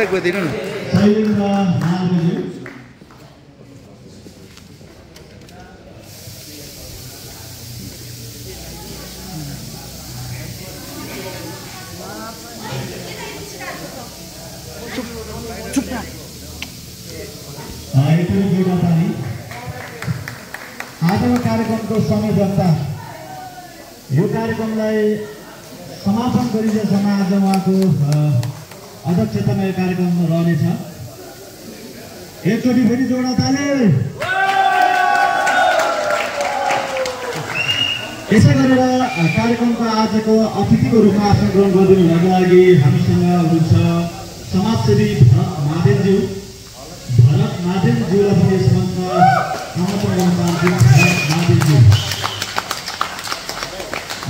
दिनु न आजको कार्यक्रमको समय जनता यो कार्यक्रमलाई समापन गरिएसम्म आज उहाँको अध्यक्षतामा यो कार्यक्रम रहनेछ। एकचोटि फेरि जोडा ताली। यसै गरेर कार्यक्रमको आजको अतिथिको रूपमा आसन ग्रहण गरिदिनु हुनको लागि हामीसँग हुनुहुन्छ समाजसेवी भरत महादेवज्यूलाई पनि यस मञ्चमा आमन्त्रण गर्न चाहन्छु।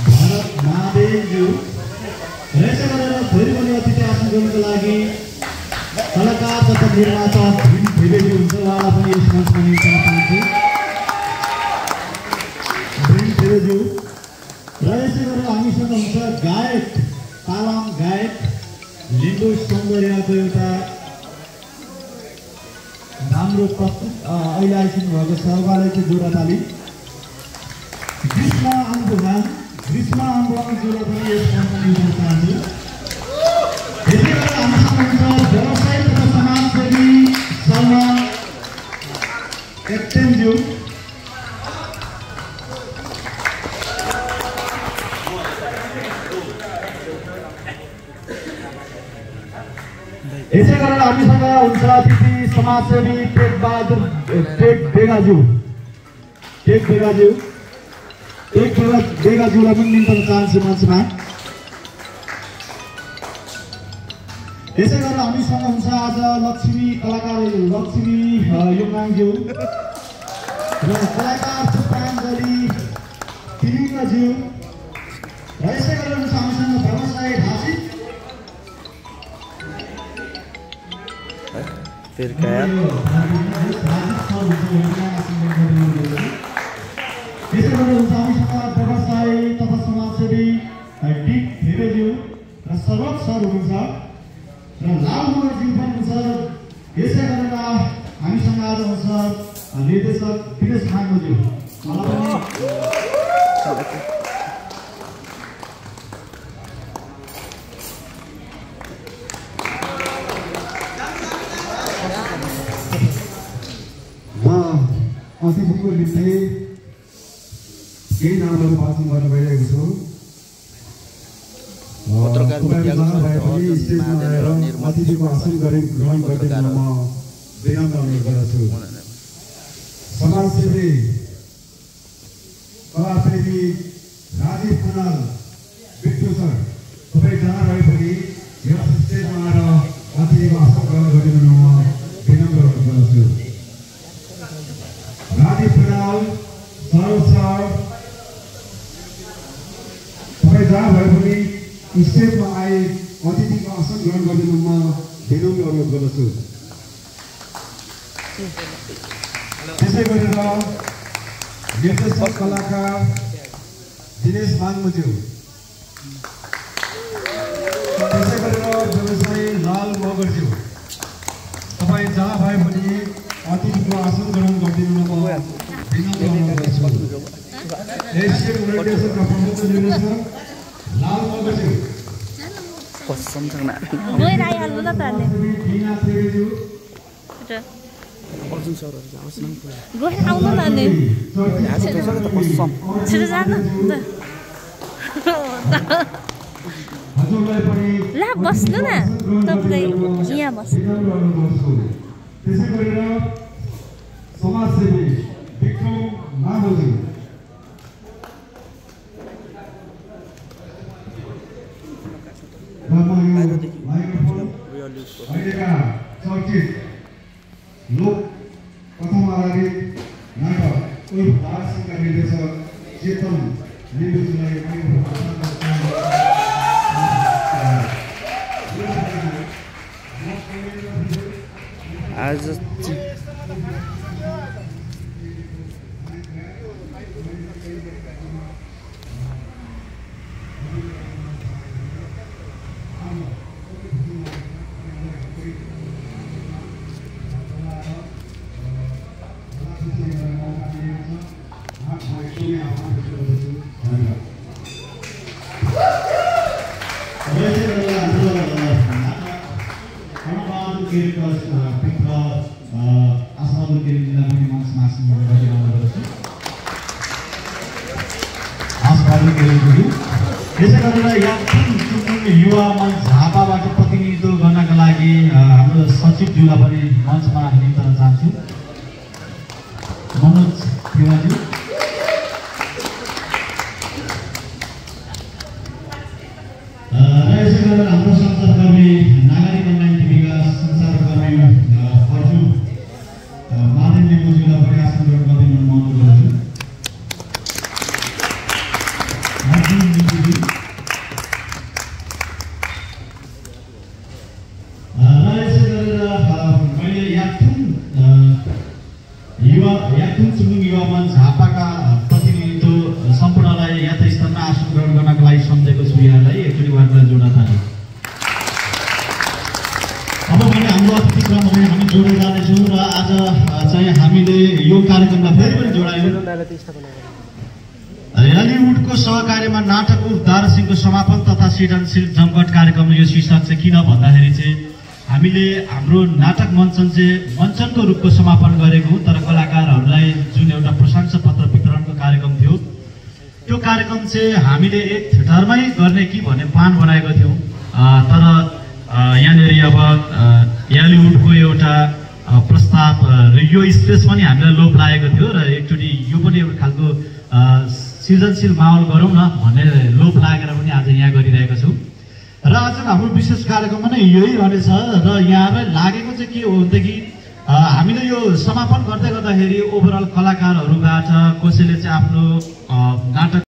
भरत महादेवज्यू र यसै गरेर फेरि पनि अतिथि आसन ग्रहणको लागि कलाकार तथा निर्माता भीम ठेबेज्यू हुन्छ, उहाँलाई पनि यस मञ्चमा निम्ताउन चाहन्छु। भीम ठेबेज्यू र यसै गरेर हामीसँग हुन्छ गायक तालम गायक लिम्बू सौन्दर्यको एउटा राम्रो प्रस्तुत अहिले आइसक्नु भएको छ, उहाँलाई चाहिँ जोडा ताली। ग्रीष्मा आन्दोलनज्यूलाई पनि यस मञ्चमा निम्ताउन चाहन्छु। यसै गरेर हामीसँग हुन्छ व्यवसायी तथा समाजसेवी सलमान एक्टेन्ज्यू। यसै गरेर हामीसँग हुन्छ अतिथि समाजसेवी टेक बेगाज्यूलाई पनि निम्ताउन चाहन्छु मञ्चमा। यसै गरेर हामीसँग हुन्छ आज लक्ष्मी कलाकार लक्ष्मी योङज्यू र कलाकार पुष्पाञ्जली तिमिङ्गज्यू र यसै गरेर हुन्छ हामीसँग व्यवसायी ढासिक फिर क्या यार यसै गरेर हुन्छ हामीसँग व्यवसायी तथा समाजसेवी डिक ठेबेज्यू र सरोज सर हुनुहुन्छ र लाल मगरज्यू पनि हुन्छ। यसै गरेर हामीसँग आज हुन्छ निर्देशक दिनेश खाङ्गोज्यू। अतिथिको निम्ति केही नामहरू वाचन गर्न गइरहेको छु। अतिथिको आसन ग्रहण गरिदिन म विनम्र अनुरोध गर्दछु। समाजसेवी कलाप्रेमी राजीव खनाल बिट्टु सर तपाईँ जहाँ रहे पनि यो स्टेजमा आएर अतिथिको आसन ग्रहण गरिदिन म विनम्र अनुरोध गर्दछु। राजीव खनाल सरोज सर तपाईँ जहाँ भए पनि स्टेजमा आए अतिथिको आसन ग्रहण गरिदिनु म विनम्र अनुरोध गर्दछु। त्यसै गरेर निर्देशक कलाकार दिनेश माङ्गोज्यू, त्यसै गरेर व्यवसायी लाल मगरज्यू तपाईँ जहाँ भए पनि अतिथिको आसन ग्रहण गरिदिनु म विनम्र अनुरोध गर्दछु। एसियन निर्देशक र प्रमुख निर्देशक लाल मगरज्यू कसम छैन गएर आइहाल्नु न त अनि अर्जुन सरहरु जाओस् न गएर आउनु न अनि छिटो जानु ला बस्नु न तपाईँ यहाँ बस्नु। त्यसै गरेर समाजसेवी विक्रम माधवजी अहिलेका चर्चित लोक कथामा आधारित नाटक दार्सिङका निर्देशक चेतन लिम्बुज्यूलाई आज पित्र आसमाल केरीलाई पनि मञ्चमा आसन ग्रहण गरिरहनु भएको छ। आसमाल केरीज्यू यसै गरेर याक्थुङ चुम्बुङ युवा मञ्च झापाबाट प्रतिनिधित्व गर्नका लागि हाम्रो सचिवज्यूलाई पनि मञ्चमा निम्तन चाहन्छु। मनोज तिवारी र यसै गरेर हाम्रो सञ्चारकर्मी नागरिक अनलाइन टिभीका सञ्चारकर्मी अर्जु माधव लिम्बुज्यूलाई पनि आसन ग्रहण गरिदिनु अनुरोध गर्छु। याक्थुङ चुम्बुङ युवा मञ्च झापाका प्रतिनिधित्व सम्पूर्णलाई यथास्थानमा आसन ग्रहण गर्नका लागि सम्झेको छु। यहाँलाई एकचोटि उहाँलाई जोड्न थाल्यो। अब भने हाम्रो अतिथिक्रम हामी जोडेर जानेछौँ र आज चाहिँ हामीले यो कार्यक्रमलाई फेरि पनि जोडायौँ। हलिउडको सहकार्यमा नाटक उफ दारसिंहको समापन तथा सृजनशील जमघट कार्यक्रमले यो शीर्षक चाहिँ किन भन्दाखेरि चाहिँ हामीले हाम्रो नाटक मञ्चनको रूपको समापन गरेको तर कलाकारहरूलाई जुन एउटा प्रशंसा पत्र वितरणको कार्यक्रम थियो त्यो कार्यक्रम चाहिँ हामीले एक थिएटरमै गर्ने कि भन्ने प्लान बनाएको थियौँ। तर यहाँनिर अब हलिउडको एउटा प्रस्ताव र यो स्पेस पनि हामीलाई लोभ लागेको थियो र एकचोटि यो पनि एउटा खालको सृजनशील माहौल गरौँ न भन्ने लोभ लागेर पनि आज यहाँ गरिरहेको छौँ। र आज हाम्रो विशेष कार्यक्रममा नै यही रहनेछ र यहाँलाई लागेको चाहिँ के हो भनेदेखि हामीले यो समापन गर्दै गर्दाखेरि ओभरअल कलाकारहरूबाट कसैले चाहिँ आफ्नो नाटक